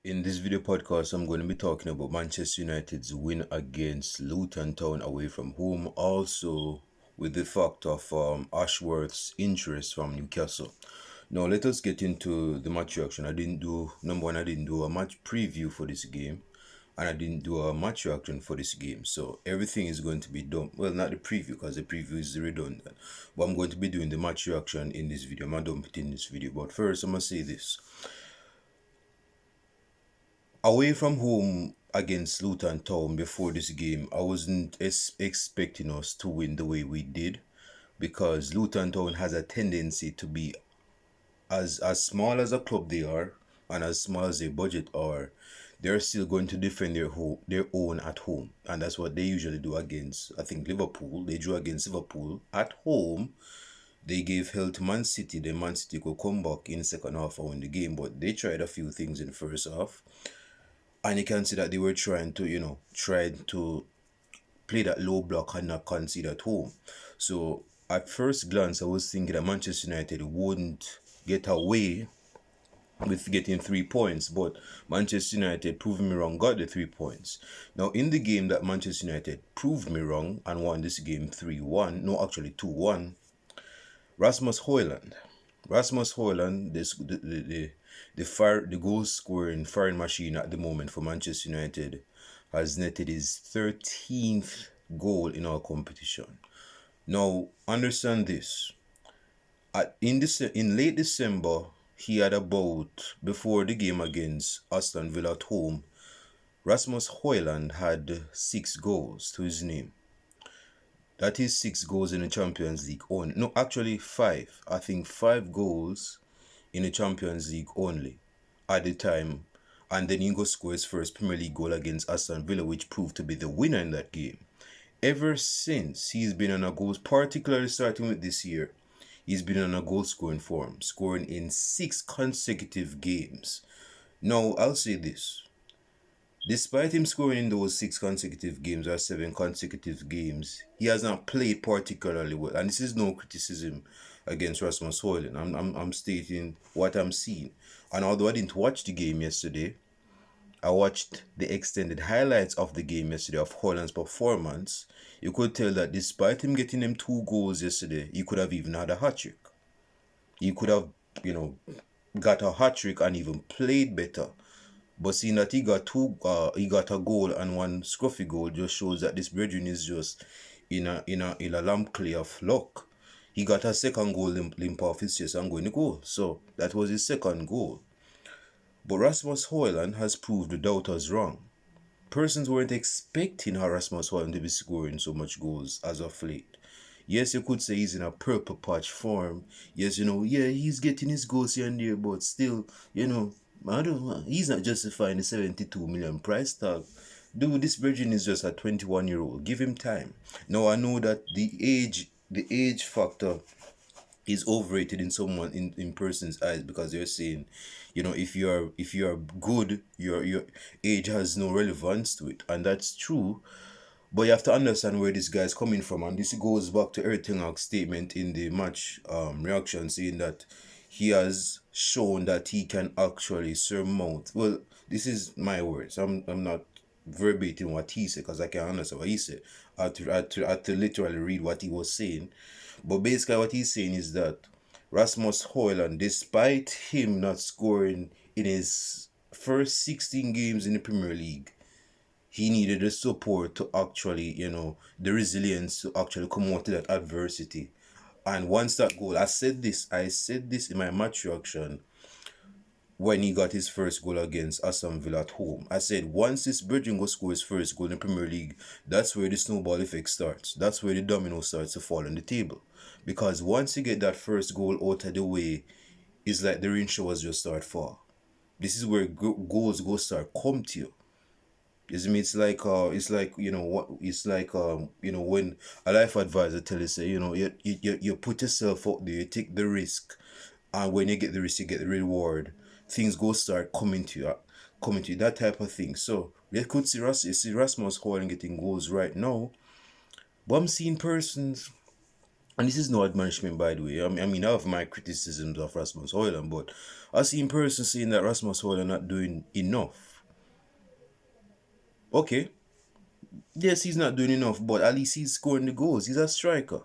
In this video podcast, I'm going to be talking about Manchester United's win against Luton Town away from home, also with the fact of Ashworth's interest from Newcastle. Now, let us get into the match reaction. I didn't do a match preview for this game, and I didn't do a match reaction for this game. So, everything is going to be done. Well, not the preview, because the preview is redundant, but I'm going to be doing the match reaction in this video. I'm not done in this video, but first, I'm going to say this. Away from home against Luton Town before this game, I wasn't expecting us to win the way we did, because Luton Town has a tendency to be as small as a club they are, and as small as their budget are. They're still going to defend their own at home, and that's what they usually do against, I think, Liverpool. They drew against Liverpool at home. They gave hell to Man City. Then Man City could come back in the second half and win the game, but they tried a few things in the first half. And you can see that they were trying to play that low block and not concede at home. So at first glance, I was thinking that Manchester United wouldn't get away with getting 3 points, but Manchester United proved me wrong, got the 3 points. Now, in the game that Manchester United proved me wrong and won this game 3-1, no, actually 2-1, Rasmus Hojlund. Rasmus Hojlund, the goal scoring firing machine at the moment for Manchester United, has netted his 13th goal in our competition. Now, understand this. In late December, he had before the game against Aston Villa at home, Rasmus Hojlund had 6 goals to his name. That is 6 goals in the Champions League only. No, actually 5. I think 5 goals in the Champions League only at the time. And then he go score his first Premier League goal against Aston Villa, which proved to be the winner in that game. Ever since, he's been on a goal, particularly starting with this year, he's been on a goal scoring form, scoring in 6 consecutive games. Now, I'll say this. Despite him scoring in those 6 consecutive games or 7 consecutive games, he has not played particularly well. And this is no criticism against Rasmus Hojlund. I'm stating what I'm seeing. And although I didn't watch the game yesterday, I watched the extended highlights of the game yesterday of Hojlund's performance. You could tell that despite him getting them 2 goals yesterday, he could have even had a hat-trick. He could have, got a hat-trick and even played better. But seeing that he got a goal and 1 scruffy goal just shows that this brethren is just in a lamp clear of luck. He got a second goal limp off his chest and going to goal. So that was his second goal. But Rasmus Hojlund has proved the doubters wrong. Persons weren't expecting Rasmus Hojlund to be scoring so much goals as of late. Yes, you could say he's in a purple patch form. Yes, he's getting his goals here and there, but still, he's not justifying the 72 million price tag. Dude, this virgin is just a 21-year-old. Give him time. Now, I know that the age factor is overrated in person's eyes, because they're saying, if you are good, your age has no relevance to it, and that's true. But you have to understand where this guy's coming from, and this goes back to Eric Ten Hag's statement in the match reaction, saying that he has shown that he can actually surmount. Well, this is my words. I'm not verbatim what he said, because I can't understand what he said. I had to literally read what he was saying. But basically what he's saying is that Rasmus Hojlund, despite him not scoring in his first 16 games in the Premier League, he needed the support to actually, the resilience to actually come out of that adversity. And once that goal, I said this in my match reaction when he got his first goal against Aston Villa at home. I said, once this Bridging go score his first goal in the Premier League, that's where the snowball effect starts. That's where the domino starts to fall on the table. Because once you get that first goal out of the way, it's like the rain showers just start fall. This is where goals go start come to you. It's like when a life advisor tell you, say, you put yourself out there, you take the risk, and when you get the risk, you get the reward. Things go start coming to you, that type of thing. So you could see Rasmus Hojlund getting goals right now, but I'm seeing persons And this is no admonishment, by the way. I have my criticisms of Rasmus Hojlund, but I see in person saying that Rasmus Hojlund not doing enough. Okay, yes, he's not doing enough, but at least he's scoring the goals. He's a striker.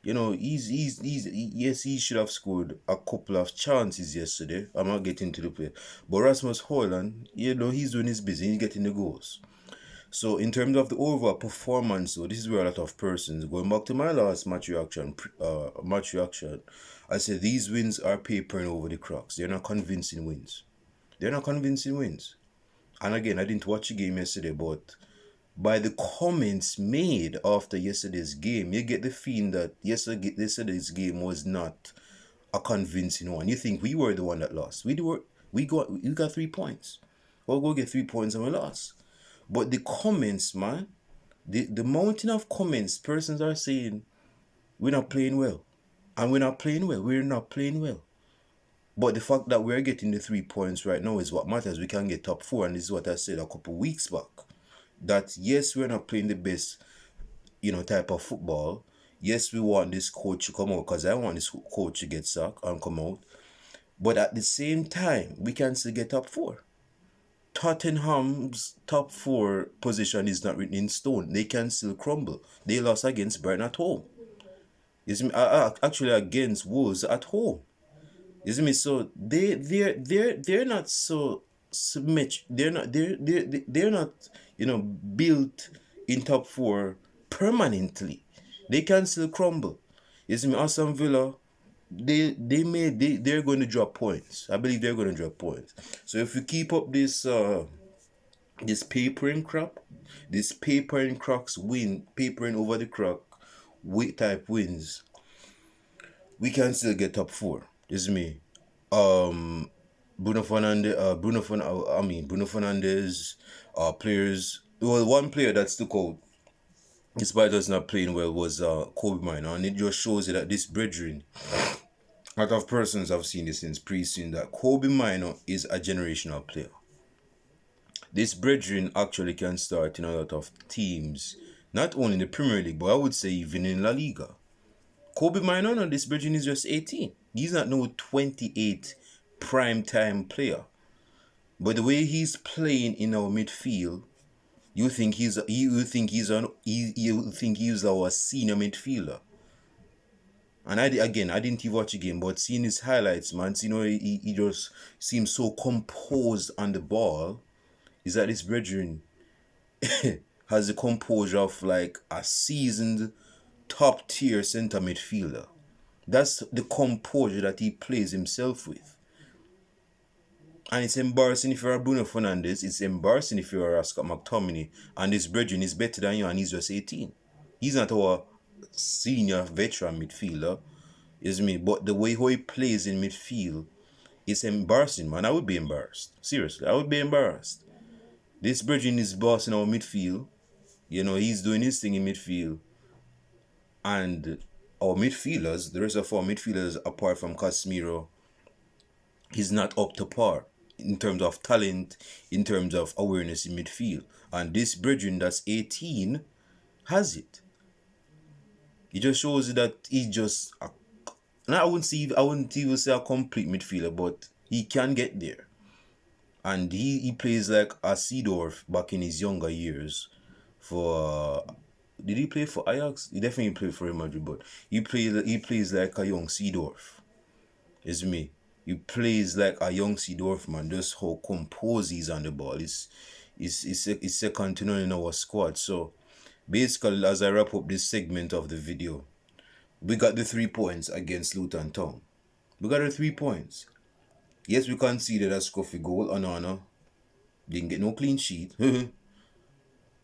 Yes, he should have scored a couple of chances yesterday. I'm not getting to the play. But Rasmus Hojlund, he's doing his business. He's getting the goals. So in terms of the overall performance, though, this is where a lot of persons, going back to my last match reaction, I said these wins are papering over the cracks. They're not convincing wins. They're not convincing wins. And again, I didn't watch the game yesterday, but by the comments made after yesterday's game, you get the feeling that yesterday's game was not a convincing one. You think we were the one that lost. We got 3 points. We'll go get 3 points and we lost. But the comments, man, the mountain of comments, persons are saying we're not playing well. And we're not playing well. We're not playing well. But the fact that we're getting the 3 points right now is what matters. We can get top 4, and this is what I said a couple weeks back. That yes, we're not playing the best, type of football. Yes, we want this coach to come out, because I want this coach to get sacked and come out. But at the same time, we can still get top 4. Tottenham's top 4 position is not written in stone. They can still crumble. They lost against Brighton at home. You see me? Actually, against Wolves at home. You see me? So they're not so much. They're not built in top 4 permanently. They can still crumble. You see me? Aston Villa, they're going to drop points. I believe they're going to drop points. So if we keep up this papering crap, this papering over the crack type wins, we can still get top 4. This is me. Bruno Fernandes, players. Well, one player that stuck out, despite us not playing well, was Kobe Minor, and it just shows you that this brethren, a lot of persons have seen this since pre-season, that Kobe Minor is a generational player. This brethren actually can start in a lot of teams, not only in the Premier League, but I would say even in La Liga. Kobe Minor, this brethren is just 18. He's not no 28 prime time player. But the way he's playing in our midfield, you think he's our senior midfielder. And I didn't even watch the game, but seeing his highlights, man, he just seems so composed on the ball. Is that this brethren has the composure of like a seasoned top tier centre midfielder. That's the composure that he plays himself with. And it's embarrassing if you're a Bruno Fernandes. It's embarrassing if you're a Scott McTominay. And this brethren is better than you, and he's just 18. He's not our senior veteran midfielder, is me. But the way how he plays in midfield, it's embarrassing, man. I would be embarrassed. Seriously, I would be embarrassed. This brethren is bossing our midfield. He's doing his thing in midfield. And our midfielders, the rest of our midfielders, apart from Casemiro, he's not up to par in terms of talent, in terms of awareness in midfield. And this brethren that's 18 has it. It just shows you that he's just I wouldn't even say a complete midfielder, but he can get there. And he plays like a Seedorf back in his younger years. Did he play for Ajax? He definitely played for Real Madrid, but he plays like a young Seedorf. It's me. He plays like a young Seedorf, man. Just how composed he's on the ball. It's second to none in our squad. So basically, as I wrap up this segment of the video, we got the 3 points against Luton Town. We got the 3 points. Yes, we conceded a scruffy goal on honor. Didn't get no clean sheet.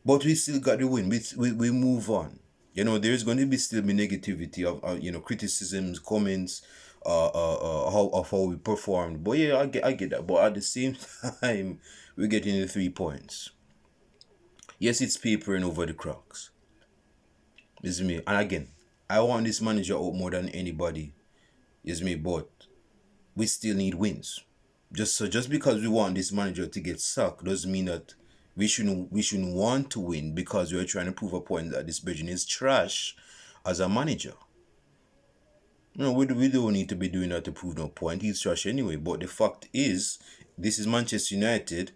But we still got the win. We move on. There's going to be still be negativity of criticisms, comments, how we performed. But yeah, I get that. But at the same time, we're getting the 3 points. Yes, it's papering over the cracks. Is me. And again, I want this manager out more than anybody. Is me, but we still need wins. Just because we want this manager to get sacked doesn't mean that we shouldn't want to win, because we're trying to prove a point that this Belgian is trash as a manager. No, we don't need to be doing that to prove no point. He's trash anyway. But the fact is, this is Manchester United,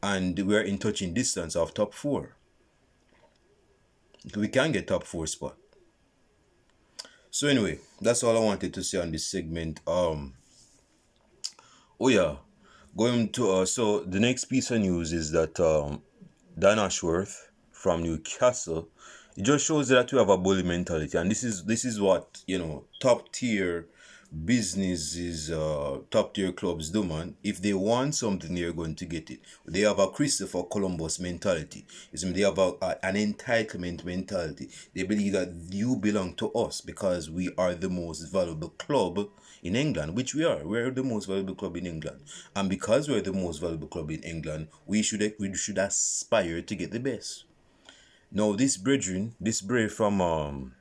and we're in touching distance of top four. We can get top four spot. So anyway, that's all I wanted to say on this segment. Oh yeah, going to so the next piece of news is that Dan Ashworth from Newcastle. It just shows that we have a bully mentality, and this is what top tier businesses, top tier clubs do, man. If they want something, they're going to get it. They have a Christopher Columbus mentality. They have an entitlement mentality. They believe that you belong to us because we are the most valuable club in England, which we are. We're the most valuable club in England, and because we're the most valuable club in England, we should aspire to get the best. Now, this brave from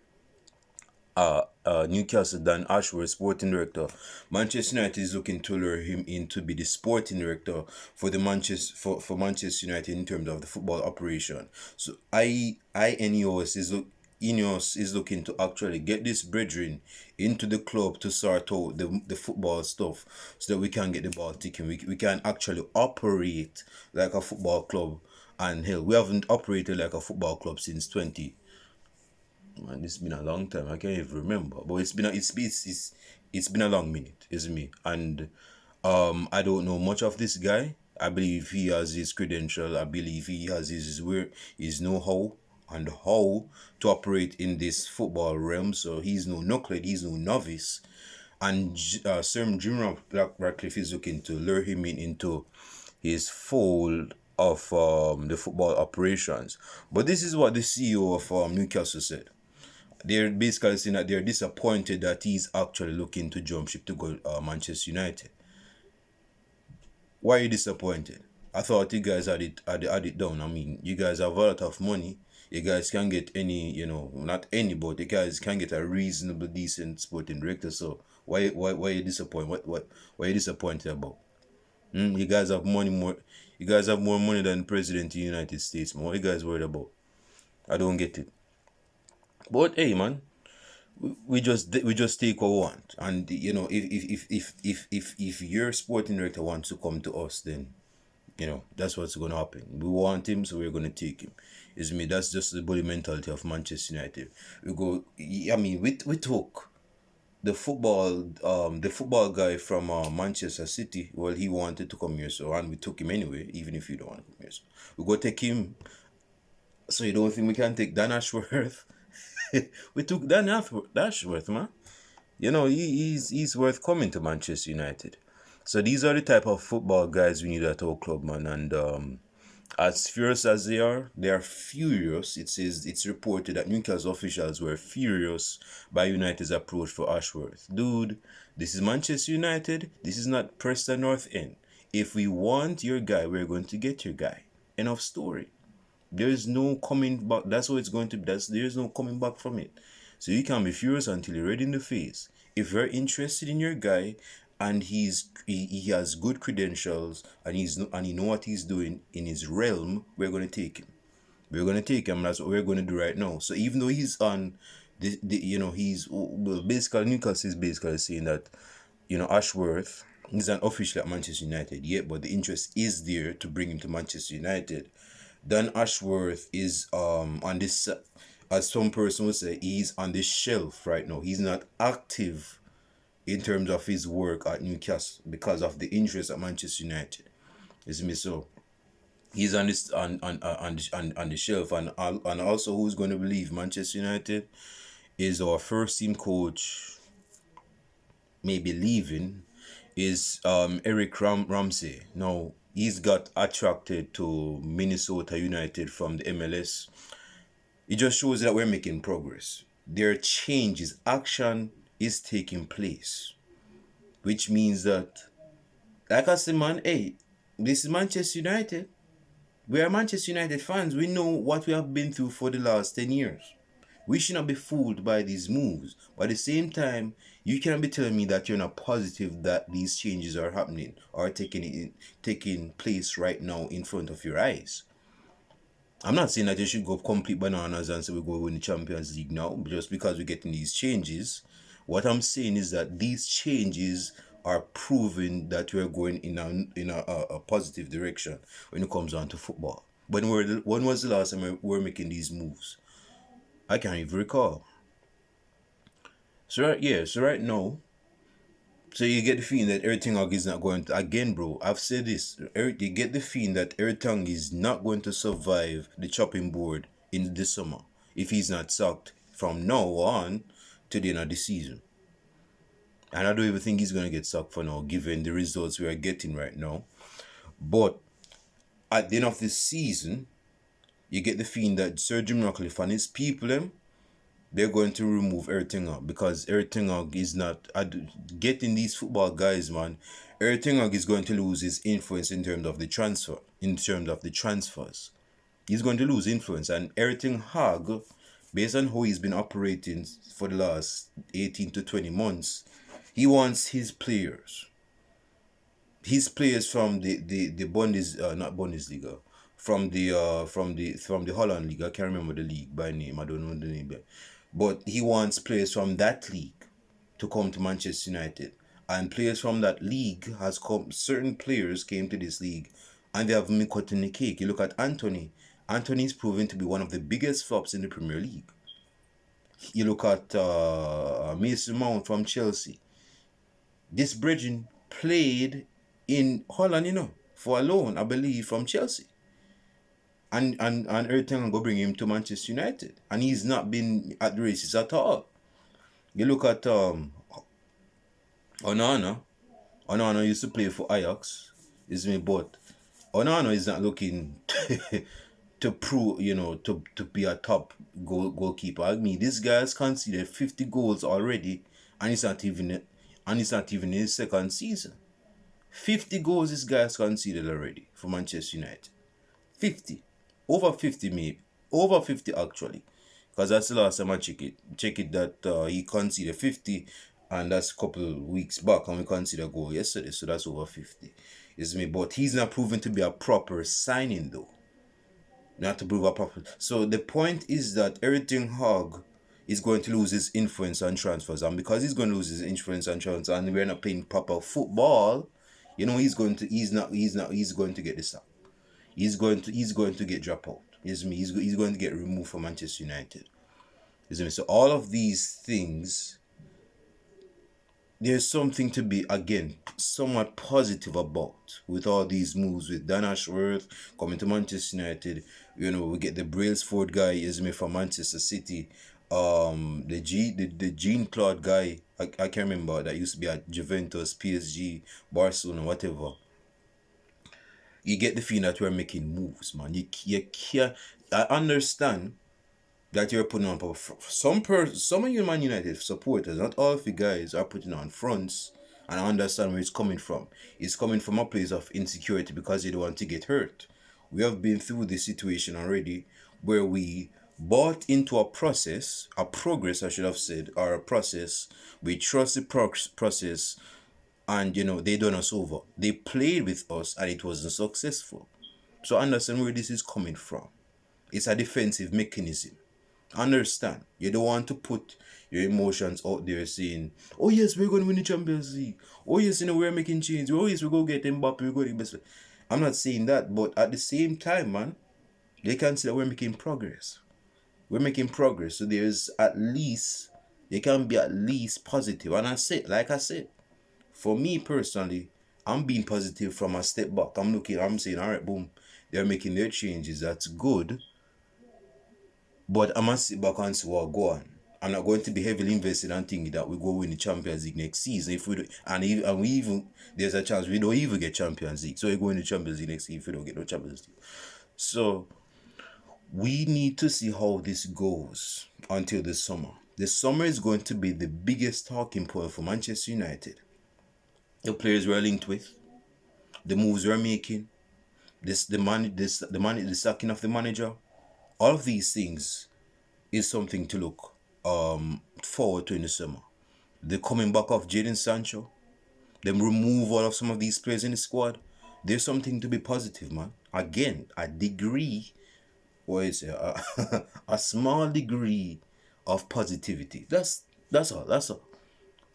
Newcastle, Dan Ashworth, sporting director. Manchester United is looking to lure him in to be the sporting director for Manchester United in terms of the football operation. So Ineos is looking to actually get this brethren into the club to sort out the football stuff so that we can get the ball ticking. We can actually operate like a football club. And hell, we haven't operated like a football club since 20. Man, it's been a long time. I can't even remember, but it's been a long minute, isn't me? And I don't know much of this guy. I believe he has his credential. I believe he has his know-how and how to operate in this football realm. So he's no knucklehead. He's no novice. And Sir Jim Ratcliffe is looking to lure him into his fold of the football operations. But this is what the CEO of Newcastle said. They're basically saying that they're disappointed that he's actually looking to jump ship to go Manchester United. Why are you disappointed? I thought you guys had it down. I mean, you guys have a lot of money. You guys can get any, not any, but you guys can get a reasonable, decent sporting director. So why are you disappointed? What are you disappointed about? You guys have money more. You guys have more money than the president of the United States. Man. What are you guys worried about? I don't get it. But hey, man, we just take what we want, and if your sporting director wants to come to us, then that's what's gonna happen. We want him, so we're gonna take him. Is me. That's just the bully mentality of Manchester United. We go. I mean, we took the football guy from Manchester City. Well, he wanted to come here, so and we took him anyway, even if you don't want to come here. So we go take him. So you don't think we can take Dan Ashworth? We took Ashworth, man. He's worth coming to Manchester United. So these are the type of football guys we need at our club, man. And as furious as they are furious. It's reported that Newcastle officials were furious by United's approach for Ashworth. Dude, this is Manchester United. This is not Preston North End. If we want your guy, we're going to get your guy. Enough story. There is no coming back. That's what it's going to be. There is no coming back from it. So you can be furious until you're red in the face. If you're interested in your guy and he has good credentials and he know what he's doing in his realm, we're gonna take him. We're gonna take him. That's what we're gonna do right now. So even though he's on he's basically Newcastle is basically saying that Ashworth is an official at Manchester United, yet, but the interest is there to bring him to Manchester United. Dan Ashworth is on this, as some person would say, he's on the shelf right now. He's not active in terms of his work at Newcastle because of the interest at Manchester United. Is me so? He's on this on the shelf, and also who's going to leave Manchester United is our first team coach. Maybe leaving is Eric Ramsey. Now he's got attracted to Minnesota United from the MLS. It just shows that we're making progress. There are changes, action is taking place, which means that, like I said, man, hey, this is Manchester United. We are Manchester United fans. We know what we have been through for the last 10 years. We should not be fooled by these moves. But at the same time, you cannot be telling me that you're not positive that these changes are happening or taking place right now in front of your eyes. I'm not saying that you should go complete bananas and say we go win the Champions League now just because we're getting these changes. What I'm saying is that these changes are proving that we're going in a positive direction when it comes down to football. When was the last time we were making these moves? I can't even recall. So right now, so you get the feeling that everything is not going to, again, bro. I've said this. You get the feeling that everything is not going to survive the chopping board in the summer if he's not sacked from now on to the end of the season. And I don't even think he's going to get sacked for now, given the results we are getting right now. But at the end of the season, you get the feeling that Sir Jim Ratcliffe and his people, they're going to remove everything up because everything is not getting these football guys, man. Everything is going to lose his influence in terms of the transfers. He's going to lose influence, and everything Hag, based on how he's been operating for the last 18 to 20 months, he wants his players from the not Bundesliga, from the Holland league. I can't remember the league by name. I don't know the name, but he wants players from that league to come to Manchester United, and players from that league has come. Certain players came to this league, and they have been cutting the cake. You look at Anthony. Anthony's proven to be one of the biggest flops in the Premier League. You look at Mason Mount from Chelsea. This Bridging played in Holland, for a loan, I believe, from Chelsea. And everything I'm going to bring him to Manchester United. And he's not been at the races at all. You look at Onana. Onana used to play for Ajax, isn't it? But Onana is not looking to prove, to be a top goalkeeper. I mean, this guy has conceded 50 goals already, and it's not even in his second season. 50 goals this guy has conceded already for Manchester United. 50. Over 50 maybe. Over 50 actually. Because that's the last time I check it that he conceded 50, and that's a couple of weeks back, and we conceded a goal yesterday, so that's over 50. Is me, but he's not proven to be a proper signing though. Not to prove a proper. So the point is that everything Hog is going to lose his influence on transfers, and because he's going to lose his influence on transfers, and we're not playing proper football, he's going to get this up. He's going to get dropped out. He's going to get removed from Manchester United. So all of these things, there's something to be, again, somewhat positive about with all these moves with Dan Ashworth coming to Manchester United. We get the Brailsford guy, from Manchester City. The Jean-Claude guy, I can't remember, that used to be at Juventus, PSG, Barcelona, whatever. You get the feeling that we're making moves, man. You can't. I understand that you're putting on some of you Man United supporters, not all of you guys are putting on fronts, and I understand where it's coming from. It's coming from a place of insecurity because they don't want to get hurt. We have been through this situation already where we bought into a progress, I should have said, or a process. We trust the process, and they done us over. They played with us and it wasn't successful. So understand where this is coming from. It's a defensive mechanism. Understand, you don't want to put your emotions out there saying, oh yes, we're going to win the Champions League. Oh yes, we're making change. Oh yes, we're going to get Mbappe. We're going to best. I'm not saying that, but at the same time, man, they can see that we're making progress. We're making progress. So there's at least, you can be at least positive. And like I said, for me personally, I'm being positive from a step back. I'm saying, all right, boom, they're making their changes. That's good. But I must sit back and see what go on. I'm not going to be heavily invested and thinking that we go win the Champions League next season. If we do, and we even, there's a chance we don't even get Champions League. So we go in the Champions League next season if we don't get no Champions League. So we need to see how this goes until the summer. The summer is going to be the biggest talking point for Manchester United. The players we're linked with, the moves we're making, the sacking of the manager. All of these things is something to look forward to in the summer. The coming back of Jadon Sancho, them removal of some of these players in the squad. There's something to be positive, man. Again, a degree, what is it? A small degree of positivity. That's all.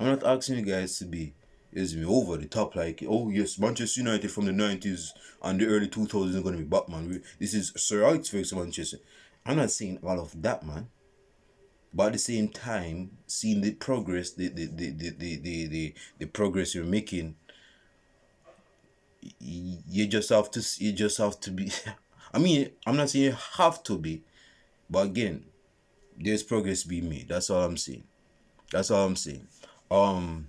I'm not asking you guys to be is me over the top like, oh yes, Manchester United from the 90s and the early 2000s are gonna be Batman. This is Sir Alex Ferguson Manchester. I'm not saying all of that, man. But at the same time, seeing the progress, the progress you're making, you just have to be. I mean, I'm not saying you have to be, but again, there's progress being made. That's all I'm saying. That's all I'm saying. Um,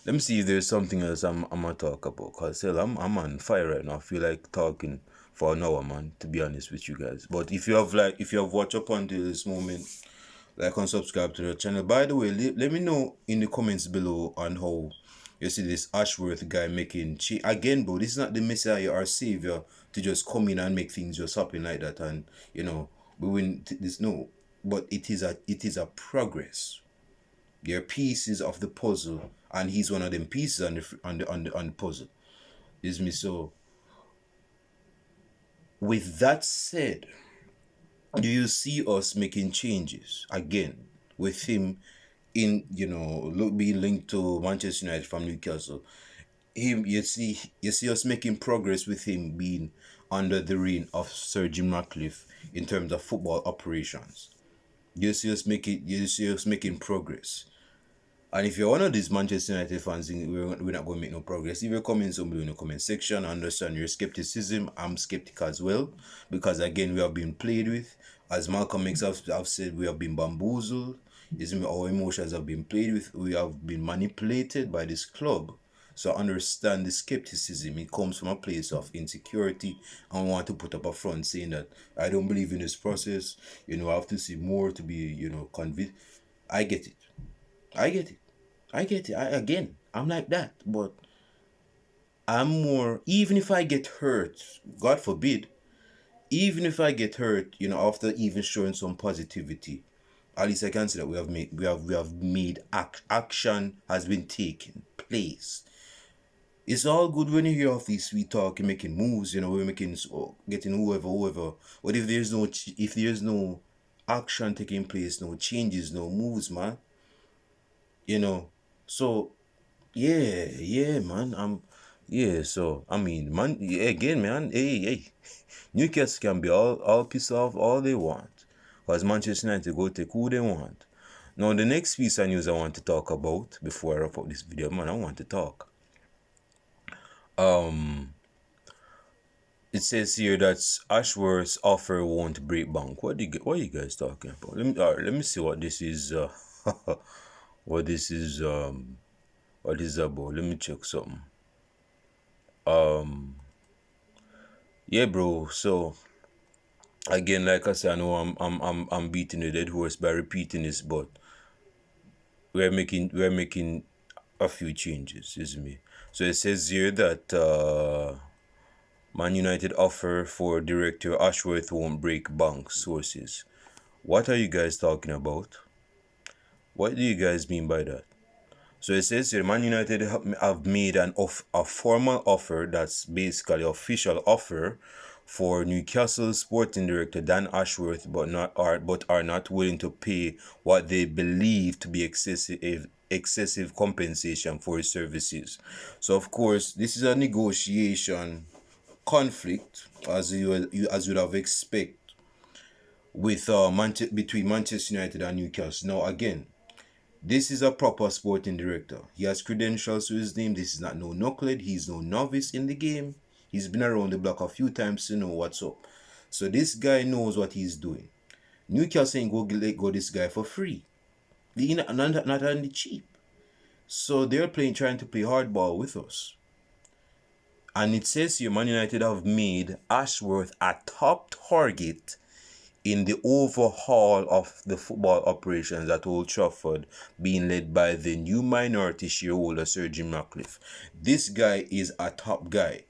Let me see if there's something else I'm gonna talk about. Cause hell, I'm on fire right now. I feel like talking for an hour, man. To be honest with you guys. But if you have watched up until this moment, like and subscribe to the channel. By the way, let me know in the comments below on how you see this Ashworth guy making again, bro. This is not the Messiah or Savior to just come in and make things just happen like that, and we win this. No, but it is a progress. There are pieces of the puzzle, and he's one of them pieces on the puzzle. Is me so. With that said, do you see us making changes again with him in being linked to Manchester United from Newcastle? You see us making progress with him being under the reign of Sir Jim Ratcliffe in terms of football operations. You see us making progress. And if you're one of these Manchester United fans, we're not going to make no progress. If you're coming somebody in the comment section, I understand your skepticism. I'm skeptical as well. Because again, we have been played with. As Malcolm X have said, we have been bamboozled. Our emotions have been played with. We have been manipulated by this club. So I understand the skepticism. It comes from a place of insecurity. And I want to put up a front saying that I don't believe in this process. I have to see more to be, convinced. I get it. I get it. I get it. Again, I'm like that. But I'm more, even if I get hurt, God forbid, even if I get hurt, after even showing some positivity, at least I can say that we have made action has been taken place. It's all good when you hear of these sweet talk and making moves, we're making getting whoever. But if there's no action taking place, no changes, no moves, man, so yeah, man. So I mean, man, yeah, again, man. Hey. Newcastle can be all pissed off all they want, cause Manchester United go take who they want. Now, the next piece of news I want to talk about before I wrap up this video, man, I want to talk. It says here that Ashworth's offer won't break bank. What are you guys talking about? Let me see what this is. What this is. What is about? Let me check something. Yeah, bro. So again, like I said, I know I'm beating the dead horse by repeating this, but we're making a few changes, isn't me? So it says here that Man United offer for director Ashworth won't break bank sources. What are you guys talking about? What do you guys mean by that? So it says here, Man United have made a formal offer, that's basically official offer, for Newcastle sporting director Dan Ashworth, but are not willing to pay what they believe to be excessive compensation for his services. So of course, this is a negotiation conflict, as you'd have expect with between Manchester United and Newcastle. Now again, this is a proper sporting director. He has credentials to his name. This is not no knucklehead. He's no novice in the game. He's been around the block a few times to know what's up. So this guy knows what he's doing. Newcastle ain't go let go this guy for free. Not on the cheap. So they're trying to play hardball with us. And it says here, Man United have made Ashworth a top target in the overhaul of the football operations at Old Trafford, being led by the new minority shareholder Sir Jim Ratcliffe. This guy is a top guy.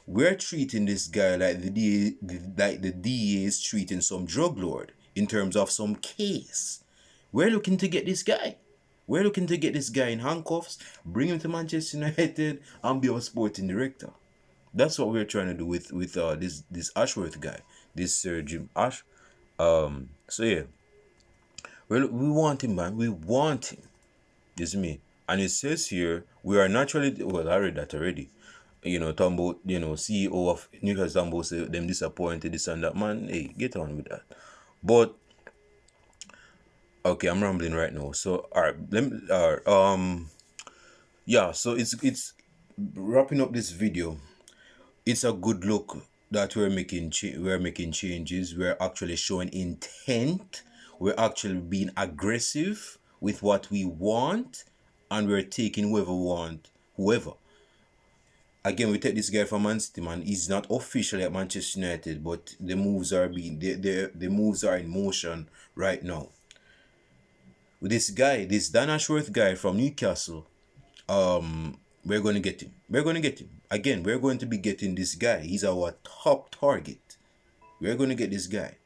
We're treating this guy like the DA is treating some drug lord in terms of some case. We're looking to get this guy. We're looking to get this guy in handcuffs, bring him to Manchester United, and be our sporting director. That's what we're trying to do with this Ashworth guy, this Sir Jim Ash. So yeah, we want him, man. We want him. This is me. And it says here, we are naturally, well, I read that already. Talking about, CEO of Newcastle talking about say them disappointed, this and that. Man, hey, get on with that. But, okay, I'm rambling right now. So, all right, yeah, so it's wrapping up this video. It's a good look that we're making changes. We're actually showing intent. We're actually being aggressive with what we want, and we're taking whoever we want, whoever. Again, we take this guy from Man City, man. He's not officially at Manchester United, but the moves are being the moves are in motion right now. With this guy, this Dan Ashworth guy from Newcastle, we're going to get him. We're going to get him. Again, we're going to be getting this guy. He's our top target. We're going to get this guy.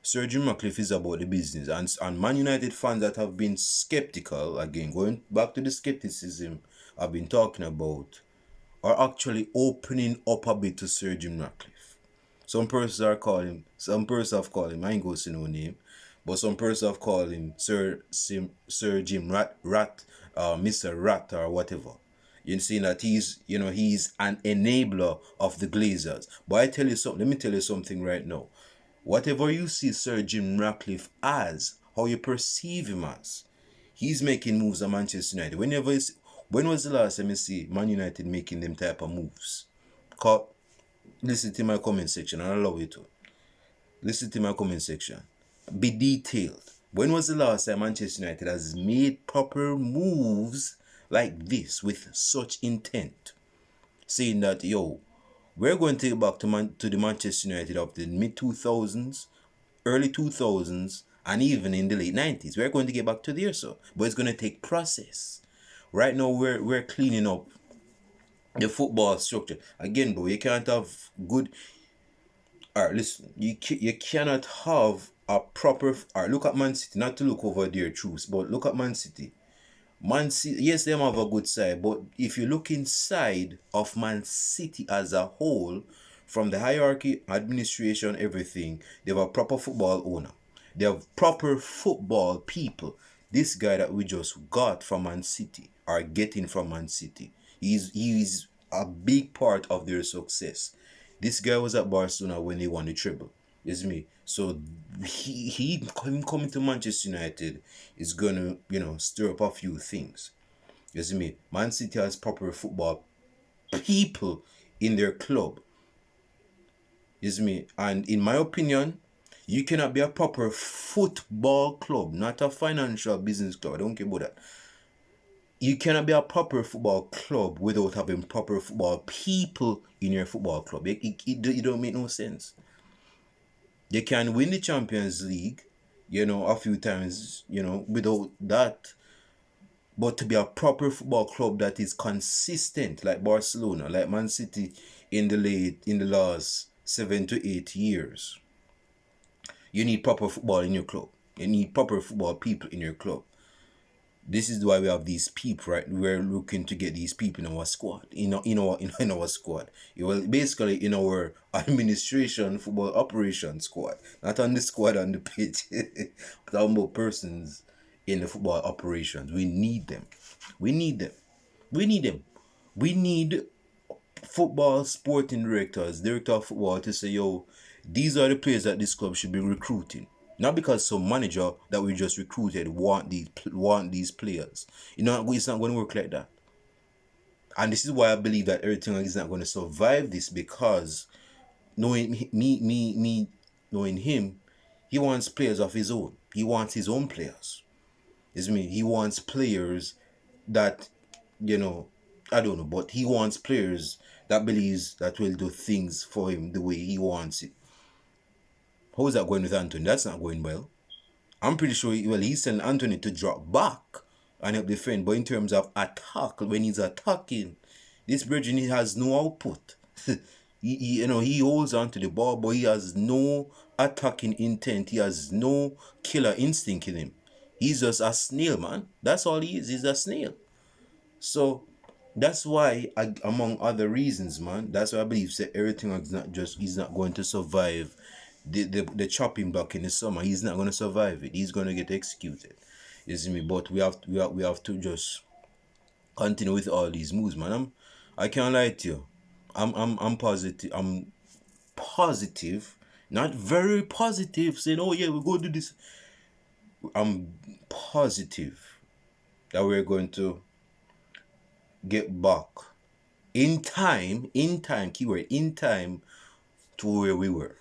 Sir Jim Ratcliffe is about the business. And Man United fans that have been skeptical, again, going back to the skepticism I've been talking about, are actually opening up a bit to Sir Jim Ratcliffe. Some persons have called him, I ain't going to say no name, but some persons have called him Sir Jim Mr. Rat or whatever. You see that he's an enabler of the Glazers. But I tell you something, let me tell you something right now. Whatever you see Sir Jim Ratcliffe as, how you perceive him as, he's making moves at Manchester United. When was the last time you see Man United making them type of moves? Listen to my comment section, and I love you too. Listen to my comment section. Be detailed. When was the last time Manchester United has made proper moves like this with such intent? Saying that, yo, we're going to take back to the Manchester United of the mid 2000s, early 2000s, and even in the late 90s. We're going to get back to there, so. But it's going to take process. Right now, we're cleaning up the football structure. Again, bro, you can't have good. Alright, listen, you cannot have a proper. Alright, look at Man City. Not to look over their truths, but look at Man City. Man City, yes, they have a good side, but if you look inside of Man City as a whole, from the hierarchy, administration, everything, they have a proper football owner. They have proper football people. This guy that we just got from Man City, are getting from Man City, he's a big part of their success. This guy was at Barcelona when they won the treble. Is me. So him coming to Manchester United is gonna, stir up a few things. You see me? Man City has proper football people in their club. You see me? And in my opinion, you cannot be a proper football club, not a financial business club. I don't care about that. You cannot be a proper football club without having proper football people in your football club. It don't make no sense. They can win the Champions League, a few times, without that. But to be a proper football club that is consistent, like Barcelona, like Man City in the last 7 to 8 years, you need proper football in your club. You need proper football people in your club. This is why we have these people, right? We're looking to get these people in our squad, in our squad. Well, basically in our administration, football operations squad, not on the squad on the pitch. Talking about persons in the football operations. We need them. We need them. We need them. We need football sporting director of football to say, yo, these are the players that this club should be recruiting. Not because some manager that we just recruited want these players. It's not going to work like that. And this is why I believe that everything is not going to survive this, because knowing knowing him, he wants players of his own. He wants his own players. He wants players that, I don't know, but he wants players that believes that will do things for him the way he wants it. How is that going with Anthony? That's not going well. I'm pretty sure, he's sending Anthony to drop back and help defend. But in terms of attack, when he's attacking, this Bridget, he has no output. he holds on to the ball, but he has no attacking intent. He has no killer instinct in him. He's just a snail, man. That's all he is. He's a snail. So that's why, among other reasons, man, that's why I believe that everything he's not going to survive the chopping block in the summer. He's not going to survive it. He's going to get executed. You see me? But we have to just continue with all these moves, man. I can't lie to you. I'm positive. I'm positive, not very positive, saying, "Oh yeah, we're going to do this." I'm positive that we're going to get back in time, keyword in time, to where we were.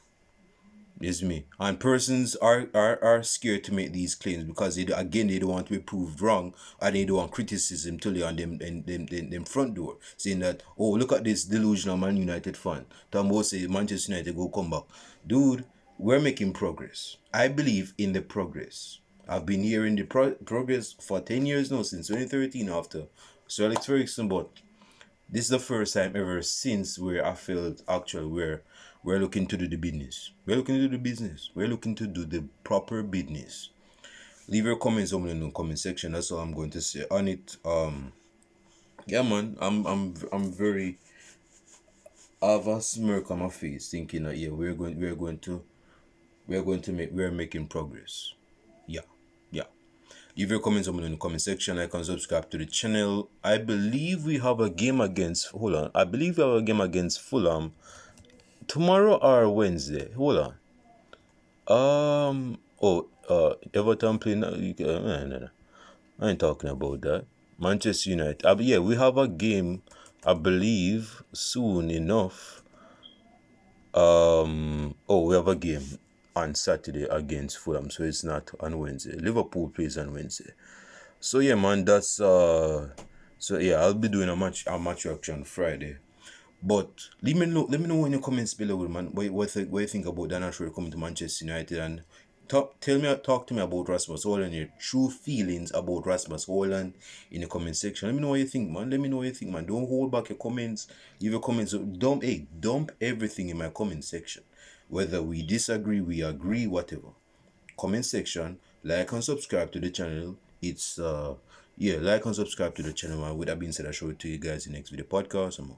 Is me. And persons are scared to make these claims because they don't want to be proved wrong, and they don't want criticism to lay on them front door, saying that, oh, look at this delusional Man United fan. Tambo say Manchester United go come back. Dude, we're making progress. I believe in the progress. I've been hearing the progress for 10 years now, since 2013 after Sir Alex Ferguson, but this is the first time ever since where I felt actually we're looking to do the business. We're looking to do the business. We're looking to do the proper business. Leave your comments down in the comment section. That's all I'm going to say on it. Yeah, man. I'm very. I have a smirk on my face, thinking that yeah, we're making progress. Yeah, yeah. Leave your comments down in the comment section. Like and subscribe to the channel. I believe we have a game against. Hold on. I believe we have a game against Fulham tomorrow or Wednesday. Hold on. Everton playing. No. I ain't talking about that. Manchester United. Yeah, we have a game, I believe, soon enough. We have a game on Saturday against Fulham, so it's not on Wednesday. Liverpool plays on Wednesday. So yeah, man, that's So yeah, I'll be doing a match reaction Friday. But let me know in the comments below, man. What you think about Dan Ashworth coming to Manchester United, and talk to me about Rasmus Hojlund, your true feelings about Rasmus Hojlund in the comment section. Let me know what you think, man. Let me know what you think, man. Don't hold back your comments. Leave your comments. Dump everything in my comment section. Whether we disagree, we agree, whatever. Comment section. Like and subscribe to the channel. It's like and subscribe to the channel, man. With that being said, I'll show it to you guys in the next video podcast. I'm out.